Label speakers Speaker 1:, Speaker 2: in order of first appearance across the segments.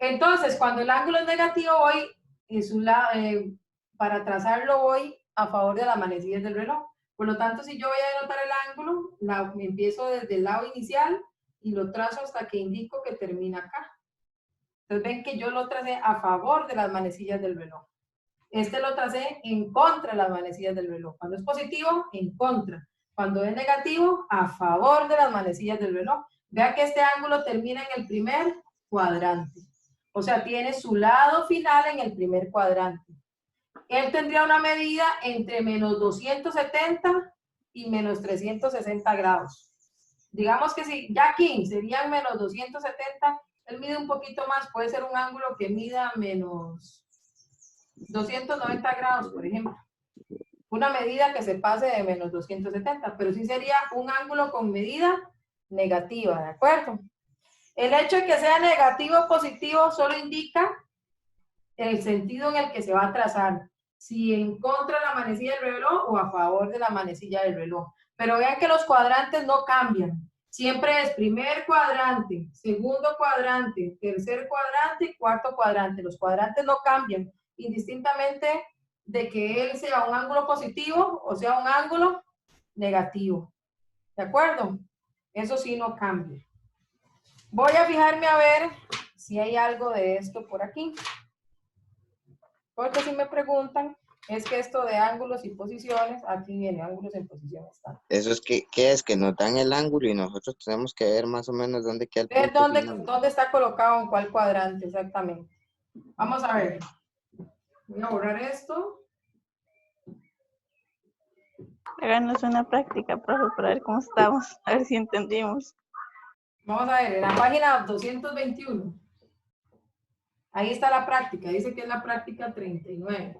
Speaker 1: Entonces, cuando el ángulo es negativo, voy para trazarlo voy a favor de las manecillas del reloj. Por lo tanto, si yo voy a denotar el ángulo, empiezo desde el lado inicial y lo trazo hasta que indico que termina acá. Entonces ven que yo lo tracé a favor de las manecillas del reloj. Este lo tracé en contra de las manecillas del reloj. Cuando es positivo, en contra. Cuando es negativo, a favor de las manecillas del reloj. Vea que este ángulo termina en el primer cuadrante. O sea, tiene su lado final en el primer cuadrante. Él tendría una medida entre menos 270 y menos 360 grados. Digamos que si ya aquí serían menos 270, él mide un poquito más, puede ser un ángulo que mida menos 290 grados, por ejemplo. Una medida que se pase de menos 270, pero sí sería un ángulo con medida negativa, ¿de acuerdo? El hecho de que sea negativo o positivo solo indica el sentido en el que se va a trazar, si en contra de la manecilla del reloj o a favor de la manecilla del reloj. Pero vean que los cuadrantes no cambian. Siempre es primer cuadrante, segundo cuadrante, tercer cuadrante y cuarto cuadrante. Los cuadrantes no cambian, indistintamente de que él sea un ángulo positivo o sea un ángulo negativo. ¿De acuerdo? Eso sí no cambia. Voy a fijarme a ver si hay algo de esto por aquí. Porque si me preguntan, es que esto de ángulos y posiciones, aquí viene ángulos en posición estándar.
Speaker 2: Eso es que, ¿qué es? Que nos dan el ángulo y nosotros tenemos que ver más o menos dónde queda el
Speaker 1: Ver
Speaker 2: punto final.
Speaker 1: dónde está colocado, en cuál cuadrante exactamente. Vamos a ver. Voy a borrar esto.
Speaker 3: Háganos una práctica, profe, para ver cómo estamos, a ver si entendimos.
Speaker 1: Vamos a ver, en la página 221. Ahí está la práctica, dice que es la práctica 39.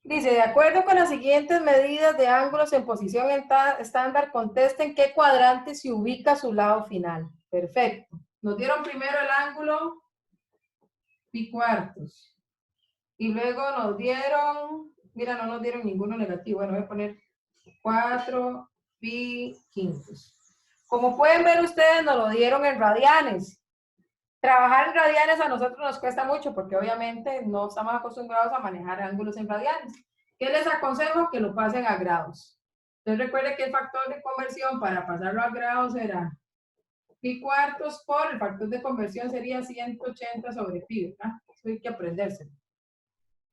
Speaker 1: Dice, de acuerdo con las siguientes medidas de ángulos en posición estándar, contesten qué cuadrante se ubica a su lado final. Perfecto. Nos dieron primero el ángulo pi cuartos. Y luego nos dieron, mira, no nos dieron ninguno negativo. Bueno, voy a poner 4 pi quintos. Como pueden ver ustedes, nos lo dieron en radianes. Trabajar en radianes a nosotros nos cuesta mucho porque obviamente no estamos acostumbrados a manejar ángulos en radianes. ¿Qué les aconsejo? Que lo pasen a grados. Entonces recuerden que el factor de conversión para pasarlo a grados era pi cuartos por el factor de conversión sería 180 sobre pi, ¿verdad? Eso hay que aprendérselo.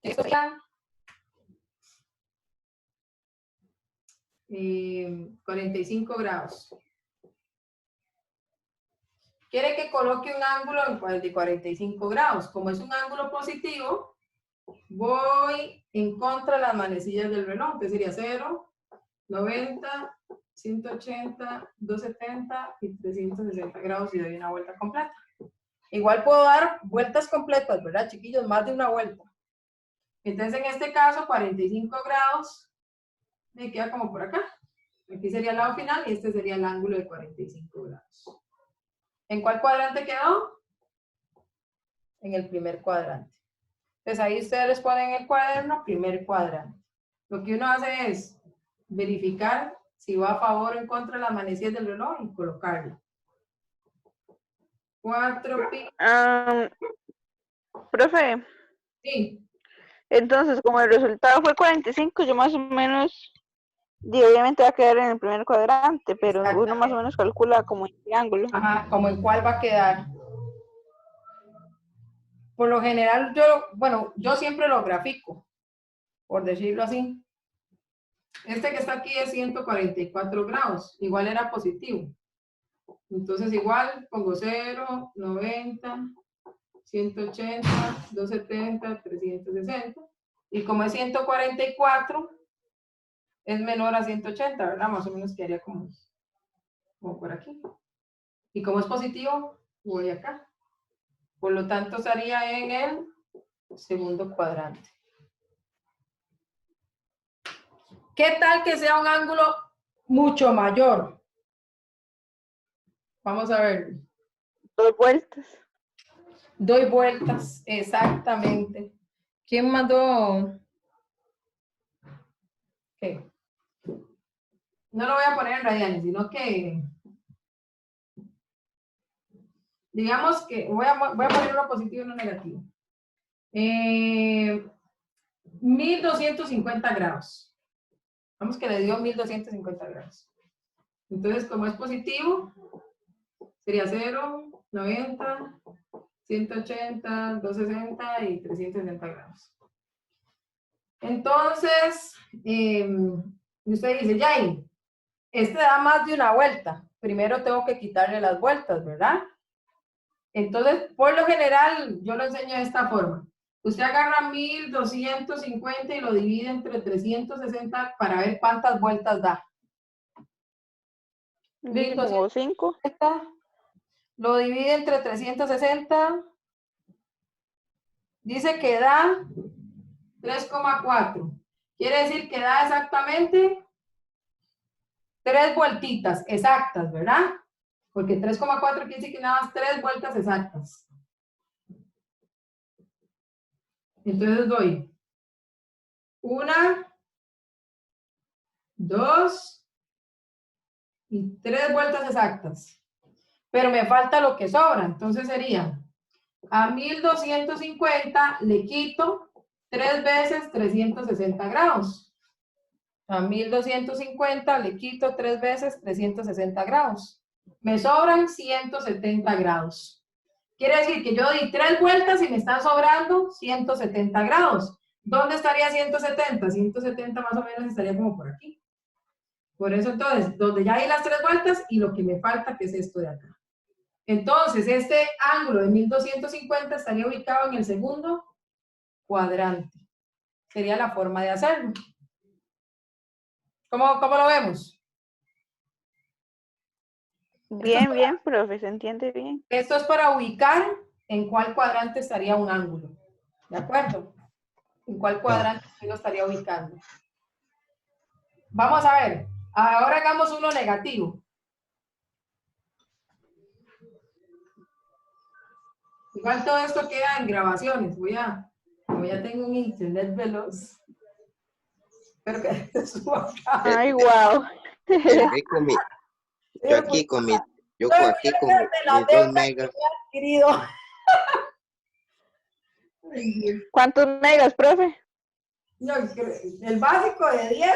Speaker 1: Esto sería 45 grados. Quiere que coloque un ángulo de 45 grados. Como es un ángulo positivo, voy en contra de las manecillas del reloj. Entonces sería 0, 90, 180, 270 y 360 grados y doy una vuelta completa. Igual puedo dar vueltas completas, ¿verdad, chiquillos? Más de una vuelta. Entonces, en este caso, 45 grados me queda como por acá. Aquí sería el lado final y este sería el ángulo de 45 grados. ¿En cuál cuadrante quedó? En el primer cuadrante. Entonces ahí ustedes les ponen en el cuaderno primer cuadrante. Lo que uno hace es verificar si va a favor o en contra de las manecillas del reloj y colocarlo. 4 pi.
Speaker 3: Profe,
Speaker 1: Sí.
Speaker 3: entonces como el resultado fue 45, yo más o menos, y obviamente va a quedar en el primer cuadrante, pero uno más o menos calcula como el triángulo.
Speaker 1: Ajá, como en cuál va a quedar. Por lo general, yo siempre lo grafico, por decirlo así. Este que está aquí es 144 grados, igual era positivo. Entonces igual pongo 0, 90, 180, 270, 360. Y como es 144, es menor a 180, ¿verdad? Más o menos quedaría como por aquí. Y como es positivo, voy acá. Por lo tanto, estaría en el segundo cuadrante. ¿Qué tal que sea un ángulo mucho mayor? Vamos a ver.
Speaker 3: Doy vueltas.
Speaker 1: Doy vueltas, exactamente. ¿Quién mandó? ¿Qué? No lo voy a poner en radianes, sino que digamos que voy a poner uno positivo y uno negativo. 1250 grados. Vamos que le dio 1250 grados. Entonces, como es positivo, sería 0, 90, 180, 260 y 360 grados. Entonces, usted dice, Jay, este da más de una vuelta. Primero tengo que quitarle las vueltas, ¿verdad? Entonces, por lo general, yo lo enseño de esta forma. Usted agarra 1250 y lo divide entre 360 para ver cuántas vueltas da.
Speaker 3: Como 5.
Speaker 1: Lo divide entre 360. Dice que da 3,4. Quiere decir que da exactamente 3 vueltitas exactas, ¿verdad? Porque 3,4 quiere decir que nada más 3 vueltas exactas. Entonces doy 1, 2 y 3 vueltas exactas. Pero me falta lo que sobra. Entonces sería a 1250 le quito 3 veces 360 grados. A 1250 le quito 3 veces 360 grados. Me sobran 170 grados. Quiere decir que yo di 3 vueltas y me están sobrando 170 grados. ¿Dónde estaría 170? 170 más o menos estaría como por aquí. Por eso entonces, donde ya di las 3 vueltas y lo que me falta, que es esto de acá. Entonces, este ángulo de 1250 estaría ubicado en el segundo cuadrante. Sería la forma de hacerlo. ¿Cómo lo vemos?
Speaker 3: Bien, profe, se entiende bien.
Speaker 1: Esto es para ubicar en cuál cuadrante estaría un ángulo. ¿De acuerdo? En cuál cuadrante lo estaría ubicando. Vamos a ver. Ahora hagamos uno negativo. Igual todo esto queda en grabaciones. Como ya tengo un internet veloz. Espero que suba acá.
Speaker 3: Ay, wow.
Speaker 2: Yo aquí con mis 2 megas.
Speaker 1: Adquirido.
Speaker 3: ¿Cuántos megas, profe?
Speaker 1: No, el básico de 10.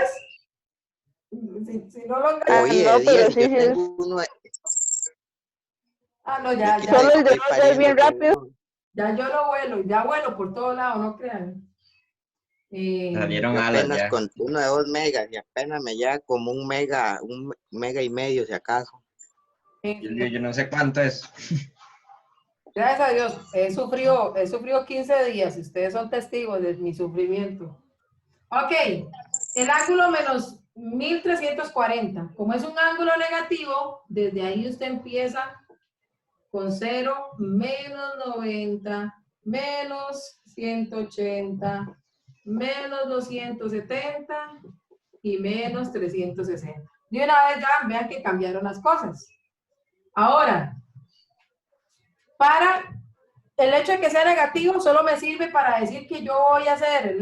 Speaker 1: Si no lo
Speaker 2: Oye,
Speaker 3: no, pero
Speaker 2: 10,
Speaker 3: sí,
Speaker 2: yo
Speaker 3: sí.
Speaker 2: tengo uno.
Speaker 1: No, ya.
Speaker 3: Solo el de hoy es bien rápido.
Speaker 1: Ya yo ya vuelo por todos lados, no crean.
Speaker 4: Salieron
Speaker 2: Yo
Speaker 4: alas
Speaker 2: apenas
Speaker 4: ya.
Speaker 2: con uno de 2 megas y apenas me llega como un mega y medio si acaso.
Speaker 4: Yo no sé cuánto es.
Speaker 1: Gracias a Dios, he sufrido 15 días, ustedes son testigos de mi sufrimiento. Ok, el ángulo menos 1340, como es un ángulo negativo, desde ahí usted empieza con 0, menos 90, menos 180, menos 270 y menos 360. De una vez ya vean que cambiaron las cosas. Ahora, para el hecho de que sea negativo solo me sirve para decir que yo voy a hacer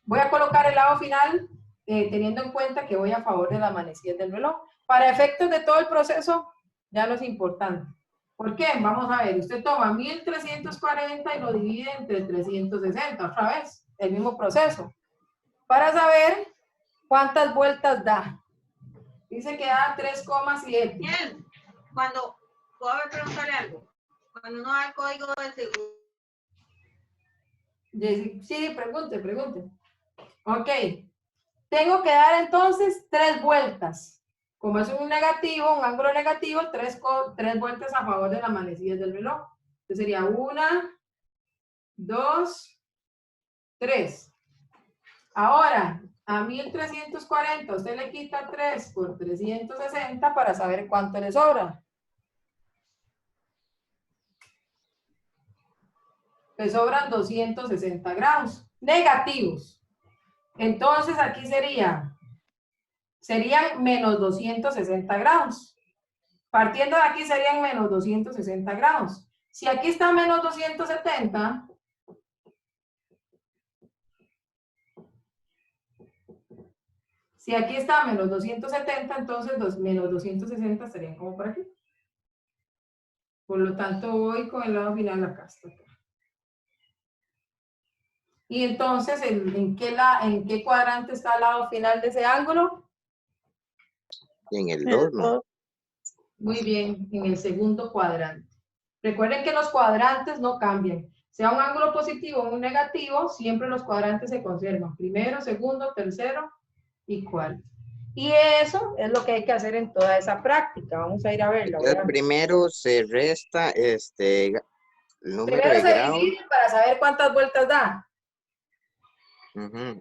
Speaker 1: voy a colocar el lado final teniendo en cuenta que voy a favor de la manecillas del reloj. Para efectos de todo el proceso ya no es importante. ¿Por qué? Vamos a ver, usted toma 1340 y lo divide entre 360, otra vez, el mismo proceso. Para saber cuántas vueltas da. Dice que da 3,7.
Speaker 5: Bien, puedo preguntarle algo, cuando uno da el código de seguro.
Speaker 1: Sí, pregunte. Ok. Tengo que dar entonces 3 vueltas. Como es un negativo, un ángulo negativo, 3 vueltas a favor de las manecillas del reloj. Entonces sería 1, 2, 3. Ahora, a 1340 usted le quita 3 por 360 para saber cuánto le sobra. Le sobran 260 grados negativos. Entonces aquí serían menos 260 grados. Partiendo de aquí serían menos 260 grados. Si aquí está menos 270, Si aquí está menos 270, entonces menos 260 estarían como por aquí. Por lo tanto, voy con el lado final acá. Hasta acá. Y entonces, ¿en qué cuadrante está el lado final de ese ángulo?
Speaker 2: En el 2, ¿no?
Speaker 1: Muy bien, en el segundo cuadrante. Recuerden que los cuadrantes no cambian. Sea un ángulo positivo o un negativo, siempre los cuadrantes se conservan. Primero, segundo, tercero y cuarto. Y eso es lo que hay que hacer en toda esa práctica. Vamos a ir a verla.
Speaker 2: Entonces, primero se resta el número
Speaker 1: Primero
Speaker 2: de
Speaker 1: se
Speaker 2: grados.
Speaker 1: divide para saber cuántas vueltas da.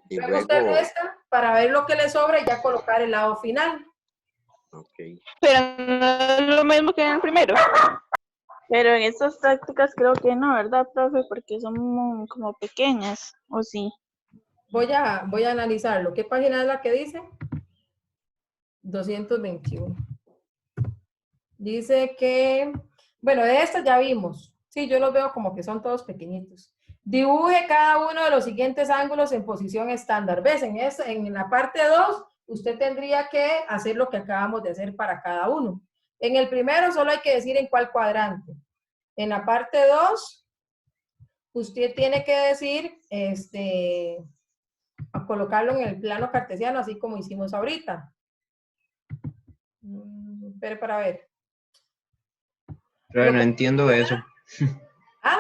Speaker 2: Y
Speaker 1: Luego usted
Speaker 2: luego,
Speaker 1: resta para ver lo que le sobra y ya colocar el lado final.
Speaker 2: ok.
Speaker 3: Pero no es lo mismo que en el primero.
Speaker 6: Pero en estas prácticas creo que no, ¿verdad, profe? Porque son como pequeñas, ¿o sí?
Speaker 1: Voy a analizarlo. ¿Qué página es la que dice? 221. Dice que, bueno, de estas ya vimos. Sí, yo los veo como que son todos pequeñitos. Dibuje cada uno de los siguientes ángulos en posición estándar. ¿Ves? En la parte 2, usted tendría que hacer lo que acabamos de hacer para cada uno. En el primero solo hay que decir en cuál cuadrante. En la parte 2, usted tiene que decir, a colocarlo en el plano cartesiano, así como hicimos ahorita. Espere para ver.
Speaker 4: Pero no entiendo eso.
Speaker 1: ¿Ah?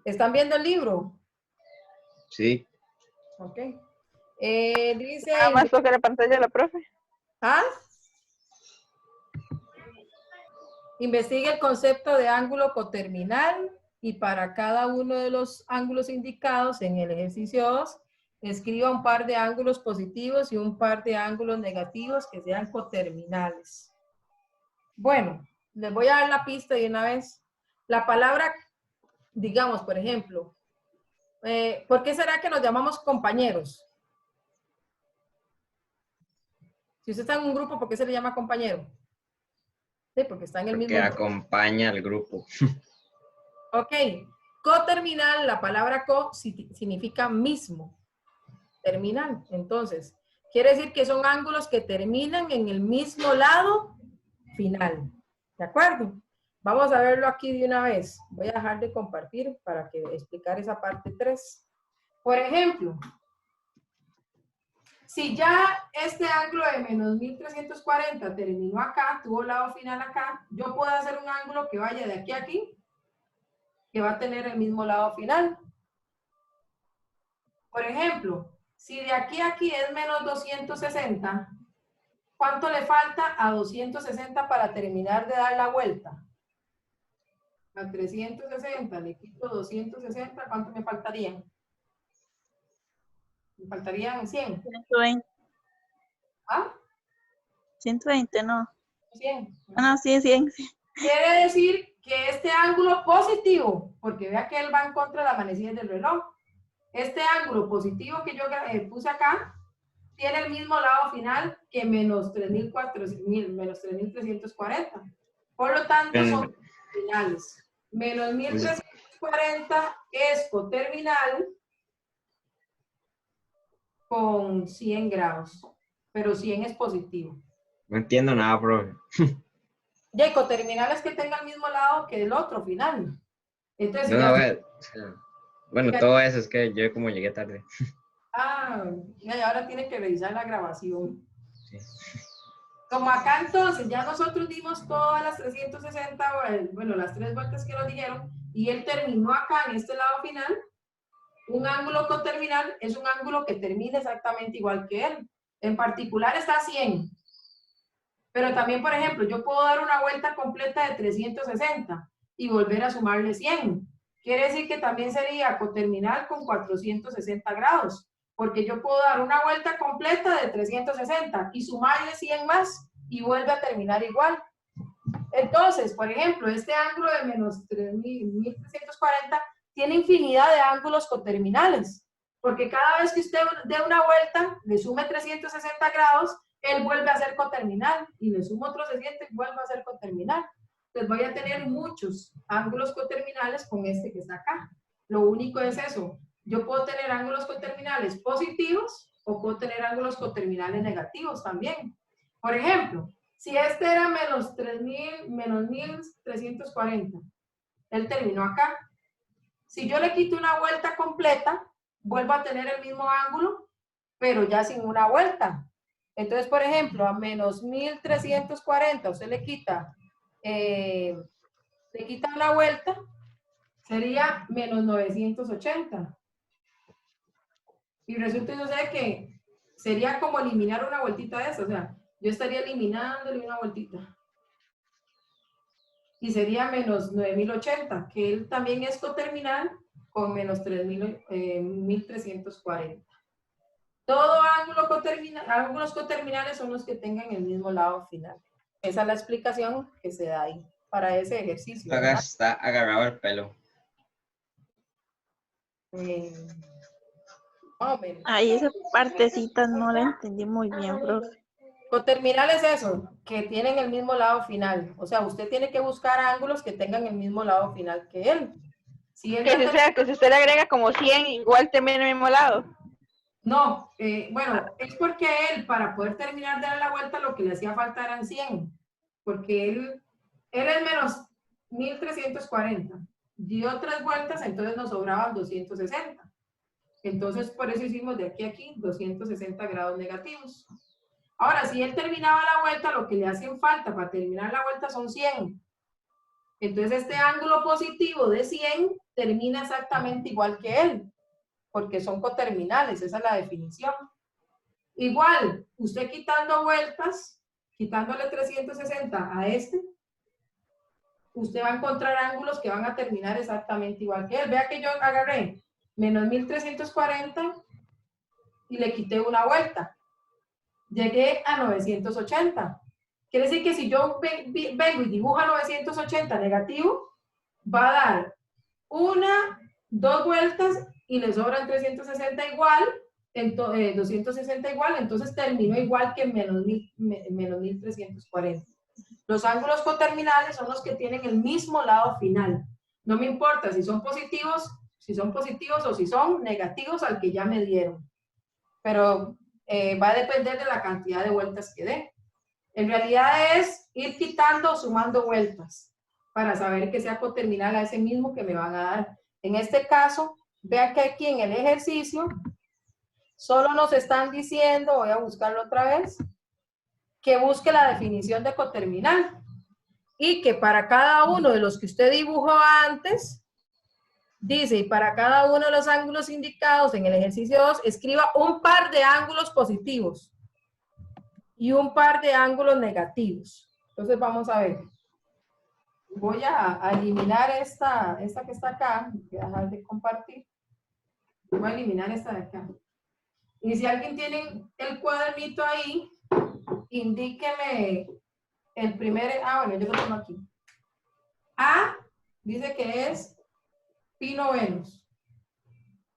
Speaker 1: ¿Están viendo el libro?
Speaker 4: Sí.
Speaker 1: Ok. Dice...
Speaker 3: Nada más toca la pantalla de la profe.
Speaker 1: ¿Ah? Investigue el concepto de ángulo coterminal y para cada uno de los ángulos indicados en el ejercicio 2, escriba un par de ángulos positivos y un par de ángulos negativos que sean coterminales. Bueno, les voy a dar la pista de una vez. La palabra, digamos, por ejemplo, ¿por qué será que nos llamamos compañeros? Si usted está en un grupo, ¿por qué se le llama compañero? Sí, porque está en el mismo
Speaker 4: Que
Speaker 1: grupo.
Speaker 4: acompaña al grupo.
Speaker 1: Ok. Coterminal, la palabra co significa mismo. Terminal. Entonces, quiere decir que son ángulos que terminan en el mismo lado final. ¿De acuerdo? Vamos a verlo aquí de una vez. Voy a dejar de compartir para que explicar esa parte 3. Por ejemplo, si ya este ángulo de menos 1340 terminó acá, tuvo lado final acá, yo puedo hacer un ángulo que vaya de aquí a aquí, que va a tener el mismo lado final. Por ejemplo, si de aquí a aquí es menos 260, ¿cuánto le falta a 260 para terminar de dar la vuelta? A 360 le quito 260, ¿cuánto me faltarían? Me faltarían 100.
Speaker 6: 120.
Speaker 1: ¿Ah?
Speaker 6: 120, no.
Speaker 1: 100.
Speaker 6: Ah, no, sí, 100.
Speaker 1: Quiere decir que este ángulo positivo, porque vea que él va en contra de la manecilla del reloj, este ángulo positivo que yo puse acá, tiene el mismo lado final que menos 3.340. Por lo tanto, son finales. Menos 1.340 es coterminal con 100 grados, pero 100 es positivo.
Speaker 4: No entiendo nada, profe.
Speaker 1: Y coterminal es que tenga el mismo lado que el otro final. Entonces,
Speaker 4: No, bueno,
Speaker 1: ya-
Speaker 4: todo eso es que yo como llegué tarde.
Speaker 1: y ahora tiene que revisar la grabación.
Speaker 4: Sí.
Speaker 1: Como acá entonces ya nosotros dimos todas las 360, bueno, las 3 vueltas que nos dijeron, y él terminó acá en este lado final, un ángulo coterminal es un ángulo que termina exactamente igual que él. En particular está a 100. Pero también, por ejemplo, yo puedo dar una vuelta completa de 360 y volver a sumarle 100. Quiere decir que también sería coterminal con 460 grados, porque yo puedo dar una vuelta completa de 360 y sumarle 100 más y vuelve a terminar igual. Entonces, por ejemplo, este ángulo de menos 1.340 tiene infinidad de ángulos coterminales, porque cada vez que usted dé una vuelta, le sume 360 grados, él vuelve a ser coterminal y le sumo otros 60 y vuelve a ser coterminal. Entonces voy a tener muchos ángulos coterminales con este que está acá. Lo único es eso. Yo puedo tener ángulos coterminales positivos o puedo tener ángulos coterminales negativos también. Por ejemplo, si este era menos 1340, él terminó acá. Si yo le quito una vuelta completa, vuelvo a tener el mismo ángulo, pero ya sin una vuelta. Entonces, por ejemplo, a menos 1340, usted le quita una vuelta, sería menos 980. Y resulta y sucede que sería como eliminar una vueltita de esa. O sea, yo estaría eliminándole una vueltita. Y sería menos 9080, que él también es coterminal con menos 1340. Todo ángulos coterminales son los que tengan el mismo lado final. Esa es la explicación que se da ahí para ese ejercicio.
Speaker 4: Acá
Speaker 1: ¿verdad?
Speaker 4: está agarrado el pelo.
Speaker 1: Más o menos.
Speaker 6: Ahí esa partecita no la entendí muy bien, profe.
Speaker 1: Coterminal es eso, que tienen el mismo lado final. O sea, usted tiene que buscar ángulos que tengan el mismo lado final que él. Si él
Speaker 3: Que
Speaker 1: ya
Speaker 3: si sea, que si usted le agrega como 100, igual termina en el mismo lado.
Speaker 1: No, bueno, es porque él, para poder terminar de dar la vuelta, lo que le hacía falta eran 100. Porque él es menos 1340. Dio 3 vueltas, entonces nos sobraban 260. Entonces, por eso hicimos de aquí a aquí 260 grados negativos. Ahora, si él terminaba la vuelta, lo que le hacen falta para terminar la vuelta son 100. Entonces, este ángulo positivo de 100 termina exactamente igual que él, porque son coterminales, esa es la definición. Igual, usted quitando vueltas, quitándole 360 a este, usted va a encontrar ángulos que van a terminar exactamente igual que él. Vea que yo agarré menos 1340 y le quité una vuelta. Llegué a 980. Quiere decir que si yo vengo y dibujo a 980 negativo, va a dar 2 vueltas y le sobran 360 igual, 260 igual, entonces terminó igual que menos 1340. Los ángulos coterminales son los que tienen el mismo lado final. No me importa si son positivos o si son negativos al que ya me dieron. Pero va a depender de la cantidad de vueltas que dé. En realidad es ir quitando o sumando vueltas para saber que sea coterminal a ese mismo que me van a dar. En este caso, vea que aquí en el ejercicio solo nos están diciendo, voy a buscarlo otra vez, que busque la definición de coterminal y que para cada uno de los que usted dibujó antes, dice, y para cada uno de los ángulos indicados en el ejercicio 2, escriba un par de ángulos positivos y un par de ángulos negativos. Entonces vamos a ver. Voy a eliminar esta que está acá. Voy a dejar de compartir. Voy a eliminar esta de acá. Y si alguien tiene el cuadernito ahí, indíqueme el primer... bueno, yo lo tengo aquí. A dice que es pi novenos.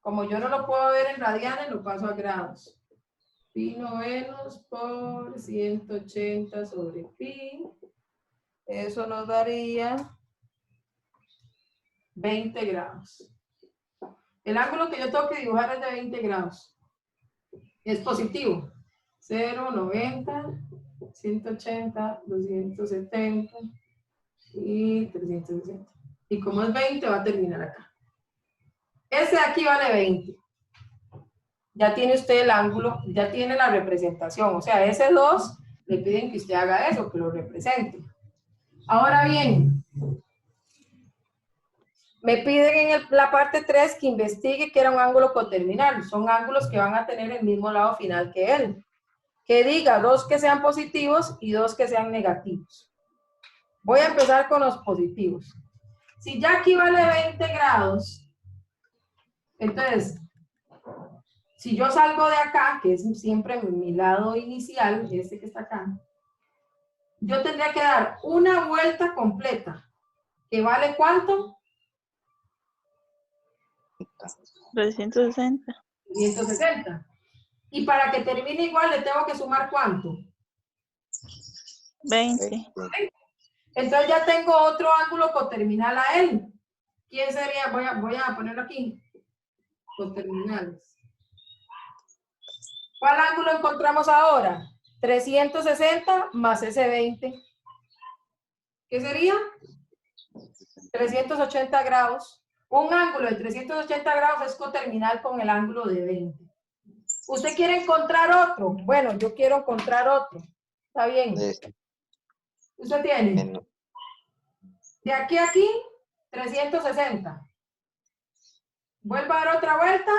Speaker 1: Como yo no lo puedo ver en radianes, lo paso a grados. Pi novenos por 180 sobre pi. Eso nos daría 20 grados. El ángulo que yo tengo que dibujar es de 20 grados. Es positivo. 0, 90, 180, 270 y 360. Y como es 20, va a terminar acá. Ese de aquí vale 20. Ya tiene usted el ángulo, ya tiene la representación. O sea, ese 2 le piden que usted haga eso, que lo represente. Ahora bien, me piden en la parte 3 que investigue que era un ángulo coterminal. Son ángulos que van a tener el mismo lado final que él. Que diga 2 que sean positivos y 2 que sean negativos. Voy a empezar con los positivos. Si ya aquí vale 20 grados, entonces, si yo salgo de acá, que es siempre mi lado inicial, este que está acá, yo tendría que dar una vuelta completa. ¿Que vale cuánto?
Speaker 6: 360.
Speaker 1: 160. Y para que termine igual, le tengo que sumar ¿cuánto?
Speaker 6: 20.
Speaker 1: Entonces ya tengo otro ángulo coterminal a él. ¿Quién sería? Voy a ponerlo aquí. Coterminales. ¿Cuál ángulo encontramos ahora? 360 más ese 20. ¿Qué sería? 380 grados. Un ángulo de 380 grados es coterminal con el ángulo de 20. ¿Usted quiere encontrar otro? Bueno, yo quiero encontrar otro. ¿Está bien? ¿Usted tiene? De aquí a aquí, 360. Vuelva a dar otra vuelta,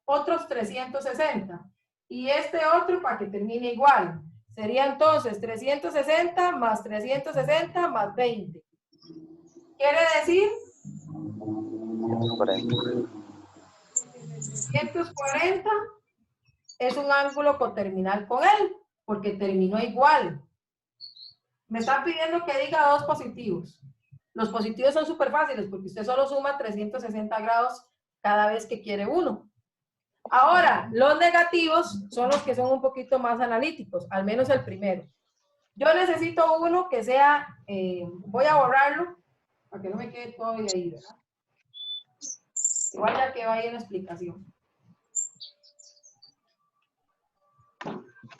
Speaker 1: otros 360. Y este otro para que termine igual. Sería entonces 360 más 360 más 20. Quiere decir 340 es un ángulo coterminal con él, porque terminó igual. Me están pidiendo que diga dos positivos. Los positivos son súper fáciles, porque usted solo suma 360 grados cada vez que quiere uno. Ahora, los negativos son los que son un poquito más analíticos, al menos el primero. Yo necesito uno que sea, voy a borrarlo, para que no me quede todo ahí, ¿verdad? Igual ya que vaya en la explicación.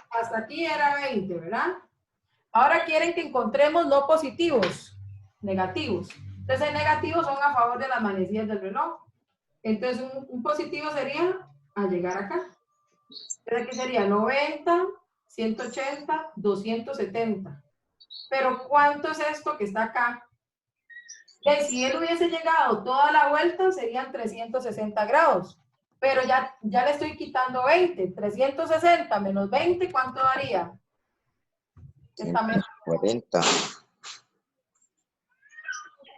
Speaker 1: Hasta aquí era 20, ¿verdad? Ahora quieren que encontremos no positivos, negativos. Entonces, negativos son a favor de las manecillas del reloj. Entonces, un positivo sería a llegar acá. Entonces, aquí sería 90, 180, 270. Pero, ¿cuánto es esto que está acá? Si él hubiese llegado toda la vuelta, serían 360 grados. Pero ya le estoy quitando 20. 360 menos 20, ¿cuánto daría?
Speaker 2: 140.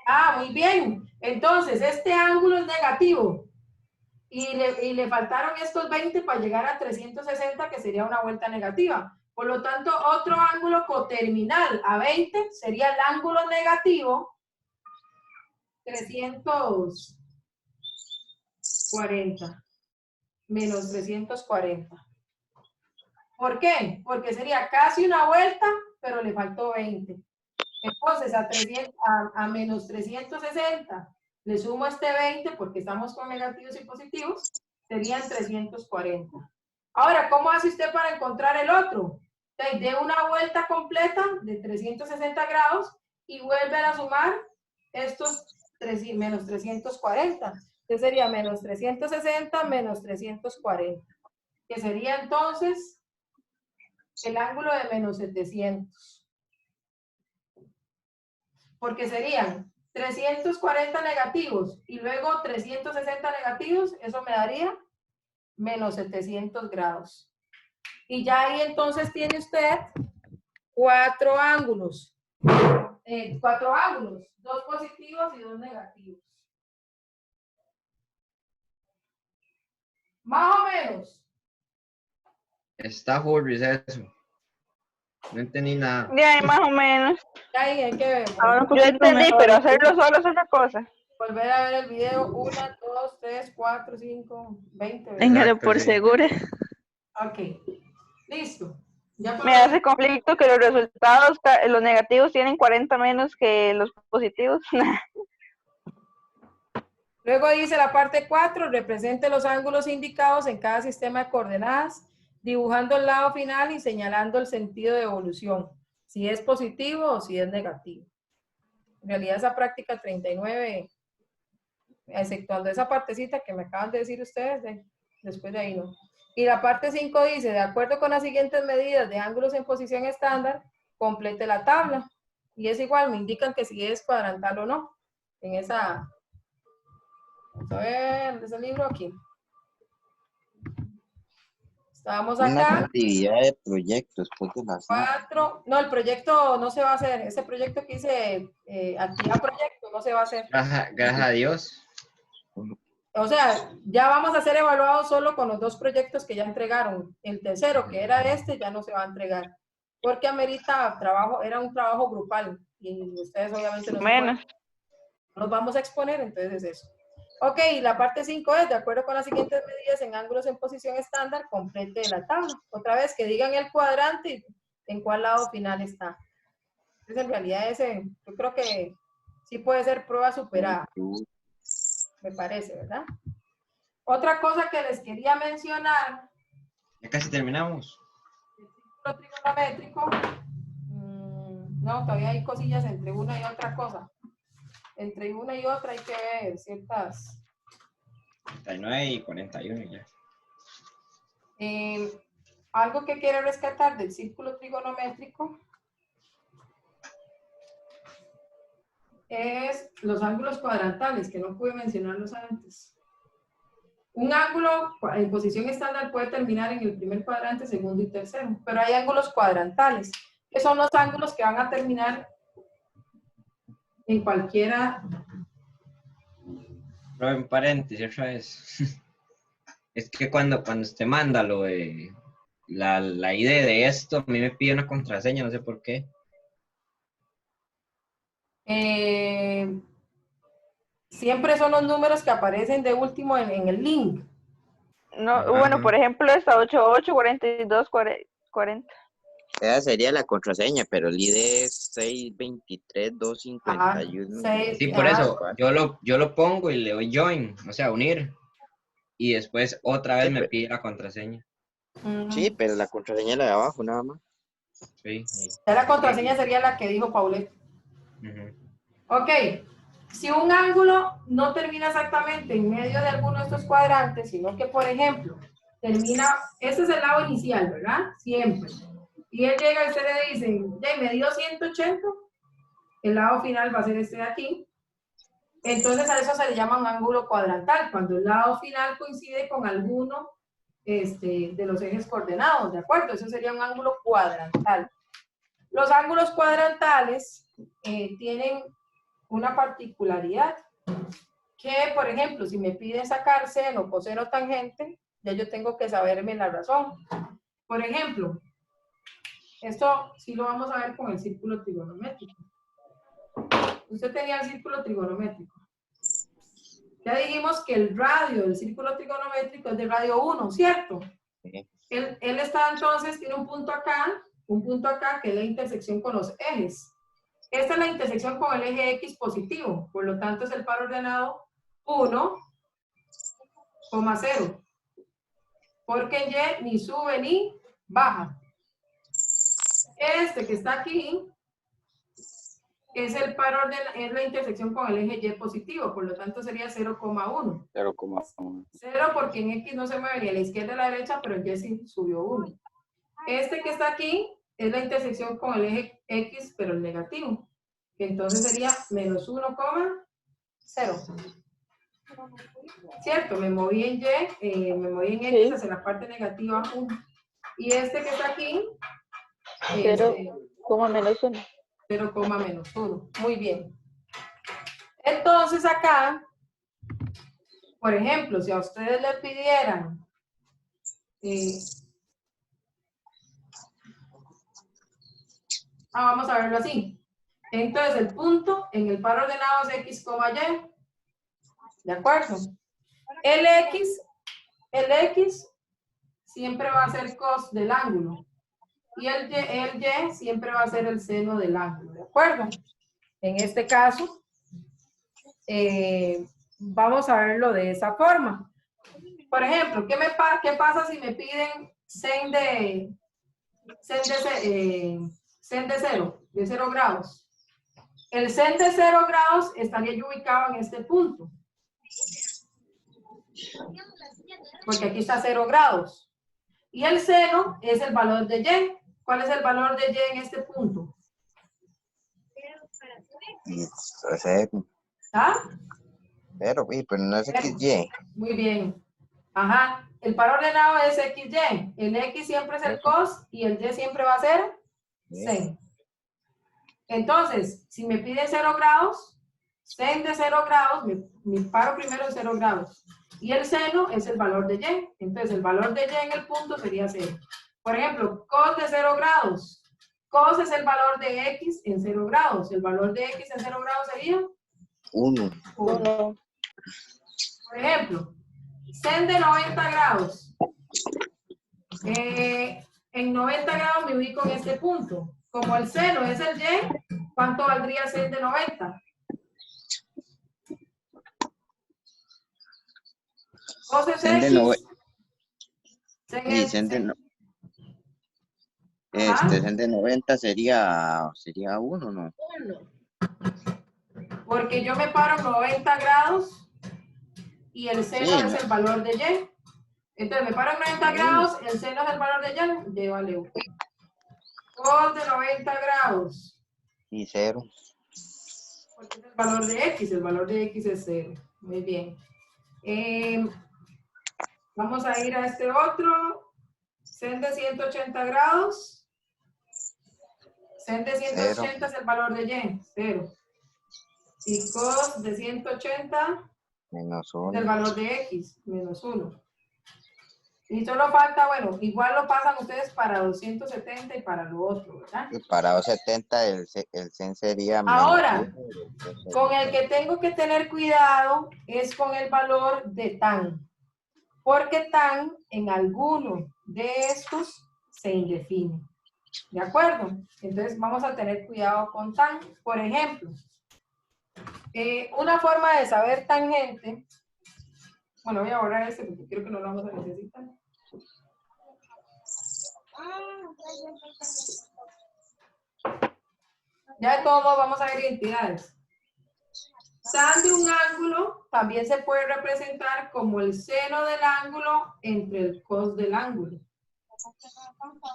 Speaker 1: Ah, muy bien. Entonces, este ángulo es negativo. Y le faltaron estos 20 para llegar a 360, que sería una vuelta negativa. Por lo tanto, otro ángulo coterminal a 20 sería el ángulo negativo 340 menos 340. ¿Por qué? Porque sería casi una vuelta, pero le faltó 20. Entonces, a menos 360 le sumo este 20 porque estamos con negativos y positivos, serían 340. Ahora, ¿cómo hace usted para encontrar el otro? De una vuelta completa de 360 grados y vuelve a sumar estos menos 340. Entonces sería menos 360 menos 340, que sería entonces el ángulo de menos 700. Porque serían 340 negativos y luego 360 negativos, eso me daría menos 700 grados. Y ya ahí entonces tiene usted cuatro ángulos, dos positivos y dos negativos. Más o menos.
Speaker 4: Está full receso. No entendí nada.
Speaker 3: De ahí más o menos.
Speaker 1: Ahí hay que ver.
Speaker 6: Ahora un
Speaker 3: Yo
Speaker 6: poquito
Speaker 3: entendí,
Speaker 6: mejor.
Speaker 3: pero hacerlo solo es otra cosa.
Speaker 1: Volver a ver el video. 1, 2, 3, 4, 5, 20. ¿verdad?
Speaker 6: Téngalo
Speaker 4: Exacto,
Speaker 6: por
Speaker 4: sí.
Speaker 6: segura.
Speaker 1: Ok. Listo. Ya
Speaker 3: Me hace conflicto que los resultados, los negativos tienen 40 menos que los positivos.
Speaker 1: Luego dice la parte 4, represente los ángulos indicados en cada sistema de coordenadas, dibujando el lado final y señalando el sentido de evolución, si es positivo o si es negativo. En realidad esa práctica 39, exceptuando esa partecita que me acaban de decir ustedes, después de ahí no. Y la parte 5 dice, de acuerdo con las siguientes medidas de ángulos en posición estándar, complete la tabla. Y es igual, me indican que si es cuadrantal o no, en esa... Vamos a ver, ¿dónde es el libro? Aquí. Estábamos
Speaker 2: Una
Speaker 1: acá.
Speaker 2: actividad de proyectos, pues de las
Speaker 1: 4. No, el proyecto no se va a hacer. Ese proyecto que hice, actividad proyecto, no se va a hacer.
Speaker 4: Gracias a Dios.
Speaker 1: O sea, ya vamos a ser evaluados solo con los dos proyectos que ya entregaron. El tercero, que era este, ya no se va a entregar. Porque amerita trabajo, era un trabajo grupal. Y ustedes obviamente no
Speaker 3: Menos.
Speaker 1: nos vamos a exponer, entonces es eso. Ok, la parte 5 es, de acuerdo con las siguientes medidas en ángulos en posición estándar, complete la tabla. Otra vez, que digan el cuadrante y en cuál lado final está. Entonces, en realidad ese, yo creo que sí puede ser prueba superada. Me parece, ¿verdad? Otra cosa que les quería mencionar
Speaker 4: Ya casi terminamos.
Speaker 1: El círculo trigonométrico, no, todavía hay cosillas entre una y otra cosa. Entre una y otra hay que ver ciertas.
Speaker 4: 39 y 41 ya.
Speaker 1: Algo que quiero rescatar del círculo trigonométrico es los ángulos cuadrantales, que no pude mencionarlos antes. Un ángulo en posición estándar puede terminar en el primer cuadrante, segundo y tercero, pero hay ángulos cuadrantales, que son los ángulos que van a terminar en cualquiera.
Speaker 4: Pero en paréntesis otra vez. Es que cuando usted manda lo de la idea de esto, a mí me pide una contraseña, no sé por qué.
Speaker 1: Siempre son los números que aparecen de último en el link.
Speaker 3: No,
Speaker 4: Ajá,
Speaker 3: bueno,
Speaker 4: ajá.
Speaker 3: por ejemplo, está 88, 42, 40.
Speaker 2: Esa sería la contraseña, el ID es 623-251.
Speaker 1: Ajá,
Speaker 4: Sí, por eso yo lo pongo y le doy join, o sea, unir. Y después otra vez me pide la contraseña.
Speaker 2: Sí, pero la contraseña es la de abajo, nada más.
Speaker 4: Sí, sí.
Speaker 1: Ya la contraseña sería la que dijo Paulette.
Speaker 4: Ujú.
Speaker 1: Ok, si un ángulo no termina exactamente en medio de alguno de estos cuadrantes, sino que, por ejemplo, termina, este es el lado inicial, ¿verdad? Siempre. Y él llega y usted le dice, ya me dio 180, el lado final va a ser este de aquí. Entonces a eso se le llama un ángulo cuadrantal, cuando el lado final coincide con alguno de los ejes coordenados, ¿de acuerdo? Eso sería un ángulo cuadrantal. Los ángulos cuadrantales tienen una particularidad, que por ejemplo, si me piden sacar seno, coseno, tangente, ya yo tengo que saberme la razón. Por ejemplo, esto sí lo vamos a ver con el círculo trigonométrico. Usted tenía el círculo trigonométrico. Ya dijimos que el radio del círculo trigonométrico es de radio 1, ¿cierto?
Speaker 2: Sí.
Speaker 1: Él está entonces, tiene un punto acá, que es la intersección con los ejes. Esta es la intersección con el eje X positivo, por lo tanto es el par ordenado 1, 0. Porque en Y ni sube ni baja. Este que está aquí es el par ordenado, es la intersección con el eje Y positivo, por lo tanto sería 0,1.
Speaker 2: 0,1.
Speaker 1: 0 porque en X no se mueve ni a la izquierda ni a la derecha, pero en Y sí subió 1. Este que está aquí es la intersección con el eje X, pero el negativo. Que entonces sería menos 1,0. ¿Cierto? Me moví en Y, me moví en X
Speaker 3: Sí.
Speaker 1: hacia la parte negativa 1. Y este que está aquí,
Speaker 3: 0,-1.
Speaker 1: 0,-1. Muy bien. Entonces acá, por ejemplo, si a ustedes les pidieran vamos a verlo así. Entonces el punto en el par ordenado es X, Y. ¿De acuerdo? El X siempre va a ser cos del ángulo. Y el Y siempre va a ser el seno del ángulo. ¿De acuerdo? En este caso, vamos a verlo de esa forma. Por ejemplo, ¿qué pasa si me piden sen de 0 grados? El sen de 0 grados estaría yo ubicado en este punto. Porque aquí está 0 grados. Y el seno es el valor de Y. ¿Cuál es el valor de Y en este punto? ¿Ah?
Speaker 2: 0, pero no es XY.
Speaker 1: Muy bien. Ajá. El par ordenado es XY. El X siempre es el cos y el Y siempre va a ser sen. Entonces, si me piden 0 grados, sen de 0 grados, me paro primero en 0 grados. Y el seno es el valor de Y. Entonces, el valor de Y en el punto sería 0. Por ejemplo, cos de 0 grados. Cos es el valor de X en 0 grados. El valor de X en 0 grados sería
Speaker 2: 1.
Speaker 3: 1.
Speaker 1: Por ejemplo, sen de 90 grados. En 90 grados me ubico en este punto. Como el seno es el Y, ¿cuánto valdría sen de 90? Cos es
Speaker 2: Sen de
Speaker 1: X. Sen
Speaker 2: Y
Speaker 1: es-
Speaker 2: sen de,
Speaker 1: sen-
Speaker 2: no-
Speaker 1: Ajá.
Speaker 2: sen de 90 sería 1, ¿no?
Speaker 1: Porque yo me paro en 90 grados y el seno
Speaker 2: Sí,
Speaker 1: es
Speaker 2: no.
Speaker 1: el valor de Y. Entonces me paro en 90
Speaker 2: Sí.
Speaker 1: grados, el seno es el valor de Y, Y vale 1. Cos de 90 grados,
Speaker 2: Y 0.
Speaker 1: porque es el valor de X es 0. Muy bien. Vamos a ir a este otro. Sen de 180 grados. Sen de 180 es el valor de Y, 0. Y cos de 180
Speaker 2: Menos
Speaker 1: es el
Speaker 2: 1.
Speaker 1: valor de X, menos 1. Y solo falta, bueno, igual lo pasan ustedes para 270 y para lo otro, ¿verdad?
Speaker 2: Y para 270 el sen sería
Speaker 1: Ahora,
Speaker 2: menos 1.
Speaker 1: con el que tengo que tener cuidado es con el valor de tan. Porque tan en alguno de estos se indefine. ¿De acuerdo? Entonces vamos a tener cuidado con tan. Por ejemplo, una forma de saber tangente. Bueno, voy a borrar este porque creo que no lo vamos a necesitar. Ya de todo modo vamos a ver identidades. Tan de un ángulo también se puede representar como el seno del ángulo entre el cos del ángulo.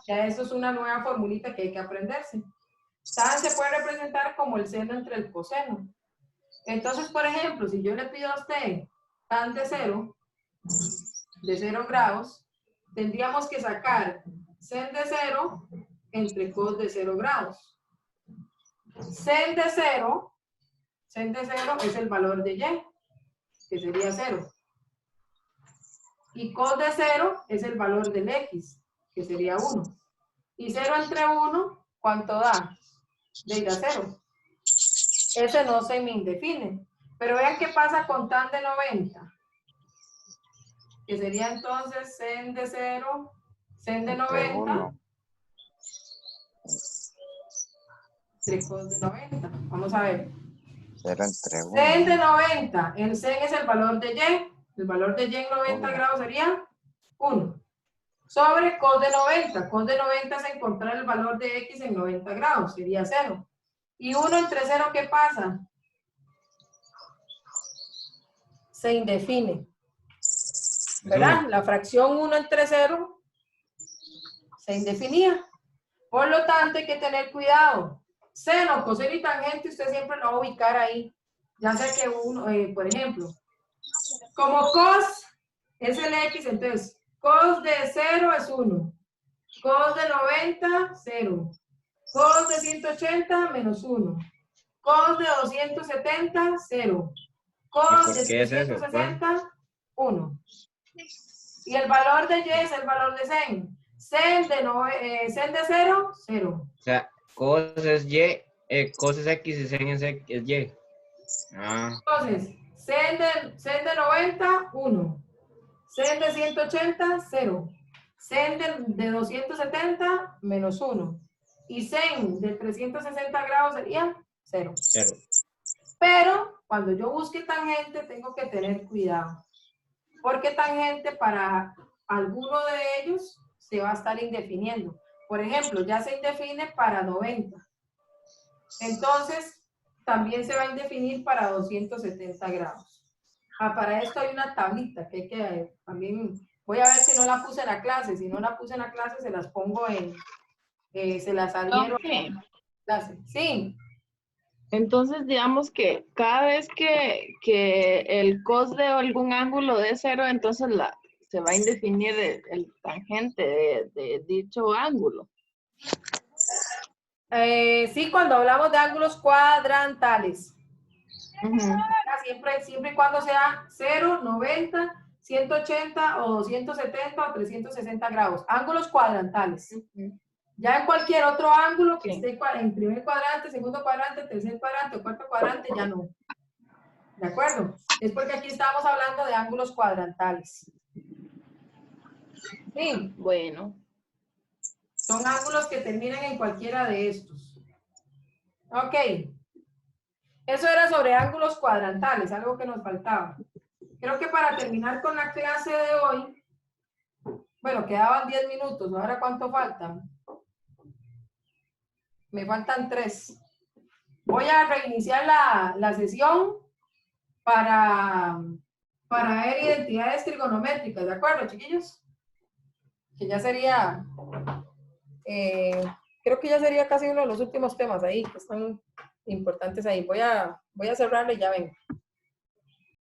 Speaker 1: Ya eso es una nueva formulita que hay que aprenderse. Tan se puede representar como el seno entre el coseno. Entonces, por ejemplo, si yo le pido a usted tan de 0 grados, tendríamos que sacar sen de 0 entre cos de 0 grados. Sen de 0 es el valor de Y, que sería 0. Y cos de 0 es el valor del X, que sería 1. Y 0 entre 1, ¿cuánto da? Da 0. Ese no se me indefine. Pero vean qué pasa con tan de 90. Que sería entonces sen de 0, sen de 90, entre cos de 90. Vamos a ver.
Speaker 2: 0 entre 1.
Speaker 1: Sen de 90, el sen es el valor de Y. El valor de Y en 90 grados sería 1. Sobre cos de 90. Cos de 90 es encontrar el valor de X en 90 grados, sería 0. Y 1 entre 0, ¿qué pasa? Se indefine. ¿Verdad? La fracción 1 entre 0 se indefinía. Por lo tanto, hay que tener cuidado. Seno, coseno y tangente, usted siempre lo va a ubicar ahí. Ya sea que uno, por ejemplo, como cos es el X, entonces cos de 0 es 1. Cos de 90, 0. Cos de 180, menos 1. Cos de 270, 0. Cos de
Speaker 4: ¿Qué es eso?
Speaker 1: 360, 1. Y el valor de Y es el valor de sen. Sen de 0, 0.
Speaker 4: O sea, cos es Y, cos es X y sen es Y. Ah,
Speaker 1: Entonces, sen de 90, 1. Sen de 180, 0. Sen de 270, menos 1. Y sen de 360 grados sería 0.
Speaker 4: 0.
Speaker 1: Pero cuando yo busque tangente, tengo que tener cuidado. Porque tangente para alguno de ellos se va a estar indefiniendo. Por ejemplo, ya se indefine para 90. Entonces, también se va a indefinir para 270 grados. Para esto hay una tablita que hay que también, voy a ver si no la puse en la clase. Si no la puse en la clase, se las pongo se las adhiero
Speaker 6: Ok.
Speaker 1: a la clase. Sí.
Speaker 6: Entonces, digamos que cada vez que el cos de algún ángulo de 0, entonces se va a indefinir el tangente de dicho ángulo.
Speaker 1: Sí, cuando hablamos de ángulos cuadrantales.
Speaker 6: Ujú.
Speaker 1: Siempre y cuando sea 0, 90, 180 o 270 o 360 grados. Ángulos cuadrantales. Ya en cualquier otro ángulo que
Speaker 6: Sí.
Speaker 1: esté en primer cuadrante, segundo cuadrante, tercer cuadrante o cuarto cuadrante, ya no. ¿De acuerdo? Es porque aquí estamos hablando de ángulos cuadrantales. Sí,
Speaker 6: Bueno.
Speaker 1: son ángulos que terminan en cualquiera de estos. Ok. Eso era sobre ángulos cuadrantales, algo que nos faltaba. Creo que para terminar con la clase de hoy, Bueno, quedaban 10 minutos. ¿Ahora cuánto faltan? Me faltan 3. Voy a reiniciar la sesión para ver identidades trigonométricas, ¿de acuerdo, chiquillos? Que ya sería, creo que ya sería casi uno de los últimos temas ahí, que están importantes ahí. Voy a cerrarlo y ya vengo.